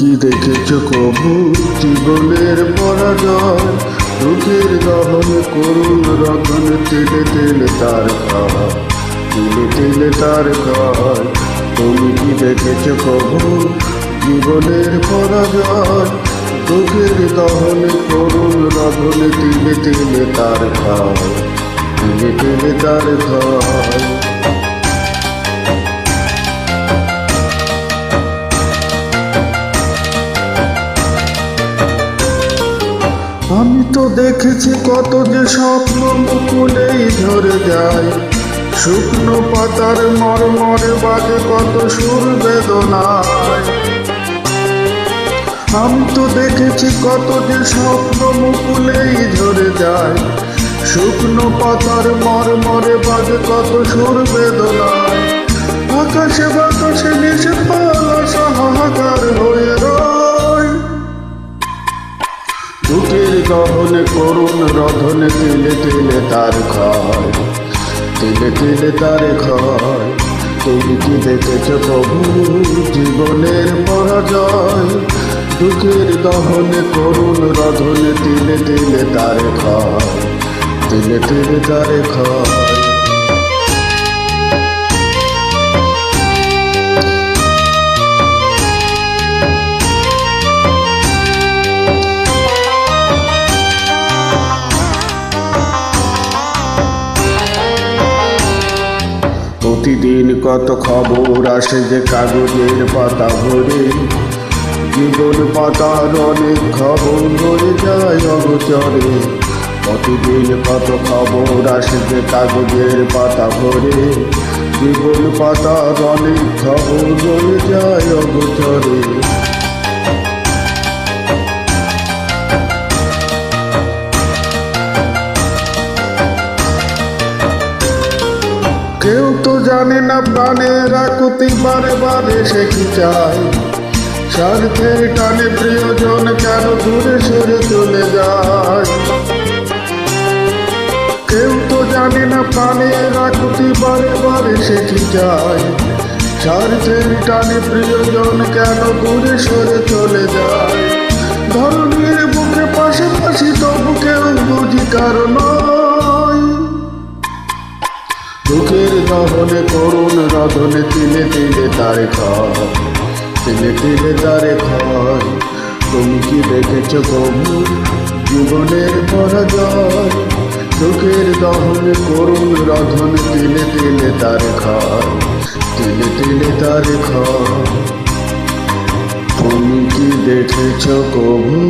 কি দেখেছ কবু জীবনের পরাজয়? দুঃখের দহন করুণ রতন তেলে তেলে তার খায়, তেলে তেলে তার খায়। তুমি কি দেখেছ কবু জীবনের পরাজয়? দুঃখের দহন করুণ রতন তেলে তেলে তার খায়, তেলে তেলে তার খায়। আমি তো দেখেছি কত যে স্বপ্ন মুকুলেই ঝরে যায়, শুকনো পাতার মরমরে বাজে কত সুর বেদনায়। আমি তো দেখেছি কত যে স্বপ্ন মুকুলেই ঝরে যায়, শুকনো পাতার মরমরে বাজে কত সুর বেদনায়। আকাশে বাতাসে মিশে পালা হাহাকার হয়ে রয়, দুঃখের দহনে করুণ রধনে তিলে তিলে তার খায়, তিলে তিলে তার খায়। তুমি কি দেখেছ প্রভু জীবনের পরাজয়? দুঃখের দহনে করুণ রধনে তিলে তিলে তার খায়, তিলে তিলে তার খায়। প্রতিদিন কত খবর আসে যে কাগজের পাতা ভরে, জীবন পাতার অনেক খবর রয়ে যায় অগোচরে। প্রতিদিন কত খবর আসে যে কাগজের পাতা ভরে, জীবন পাতার অনেক খবর রয়ে যায় অগোচরে। কেউ তো জানে না প্রাণের আকুতি বারে বারে সে কি চায়, স্বার্থের টানে প্রিয়জন কেন দূরে সরে চলে যায়। কেউ তো জানে না প্রাণের আকুতি বারে বারে সে কি চায়, স্বার্থের টানে প্রিয়জন কেন দূরে সরে চলে যায়। ধরনীর বুকে পাশাপাশি তবু কেউ বুঝি কারণ, দুঃখের দহনে করুণ রধনে তিলে তিলে তার খায়, তিলে তিলে তার খায়। তুমি কি দেখেছ কবু জীবনের পরাজয়? দুঃখের দহনে করুণ রধনে তিলে তিলে তার খায়, তিলে তিলে তার খায়। তুমি কি দেখেছ কবু?